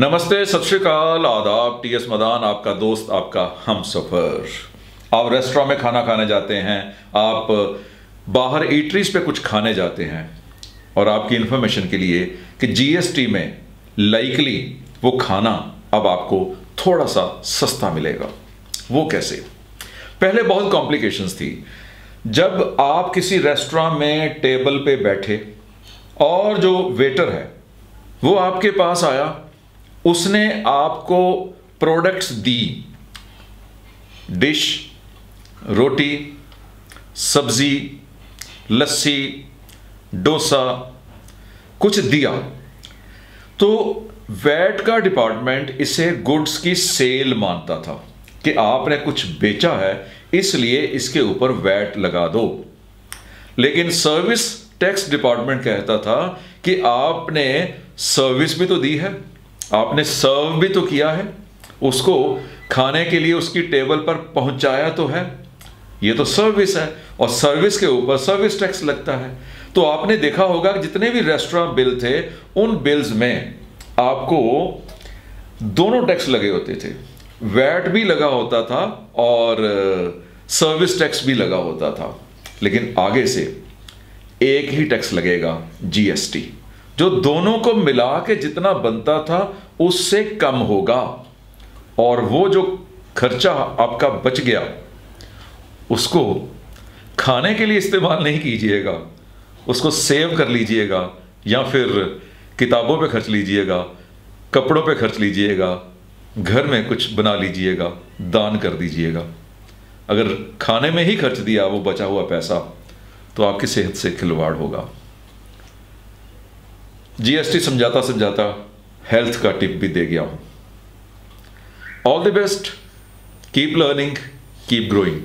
नमस्ते, सत श्री अकाल, आदाब। टीएस मदान आपका दोस्त, आपका हम सफ़र। आप रेस्टोरेंट में खाना खाने जाते हैं, आप बाहर ईटरीज पे कुछ खाने जाते हैं और आपकी इंफॉर्मेशन के लिए कि जीएसटी में लाइकली वो खाना अब आपको थोड़ा सा सस्ता मिलेगा। वो कैसे? पहले बहुत कॉम्प्लिकेशंस थी। जब आप किसी रेस्टोरेंट में टेबल पे बैठे और जो वेटर है वो आपके पास आया, उसने आपको प्रोडक्ट्स दी, डिश, रोटी, सब्जी, लस्सी, डोसा, कुछ दिया, तो वैट का डिपार्टमेंट इसे गुड्स की सेल मानता था कि आपने कुछ बेचा है, इसलिए इसके ऊपर वैट लगा दो। लेकिन सर्विस टैक्स डिपार्टमेंट कहता था कि आपने सर्विस भी तो दी है, आपने सर्व भी तो किया है, उसको खाने के लिए उसकी टेबल पर पहुंचाया तो है, ये तो सर्विस है और सर्विस के ऊपर सर्विस टैक्स लगता है। तो आपने देखा होगा कि जितने भी रेस्टोरेंट बिल थे, उन बिल्स में आपको दोनों टैक्स लगे होते थे, वैट भी लगा होता था और सर्विस टैक्स भी लगा होता था। लेकिन आगे से एक ही टैक्स लगेगा, जीएसटी, जो दोनों को मिला के जितना बनता था उससे कम होगा। और वो जो खर्चा आपका बच गया उसको खाने के लिए इस्तेमाल नहीं कीजिएगा, उसको सेव कर लीजिएगा या फिर किताबों पे खर्च लीजिएगा, कपड़ों पे खर्च लीजिएगा, घर में कुछ बना लीजिएगा, दान कर दीजिएगा। अगर खाने में ही खर्च दिया वो बचा हुआ पैसा तो आपकी सेहत से खिलवाड़ होगा। जीएसटी समझाता समझाता हेल्थ का टिप भी दे गया हूं। All the best, keep learning, keep growing.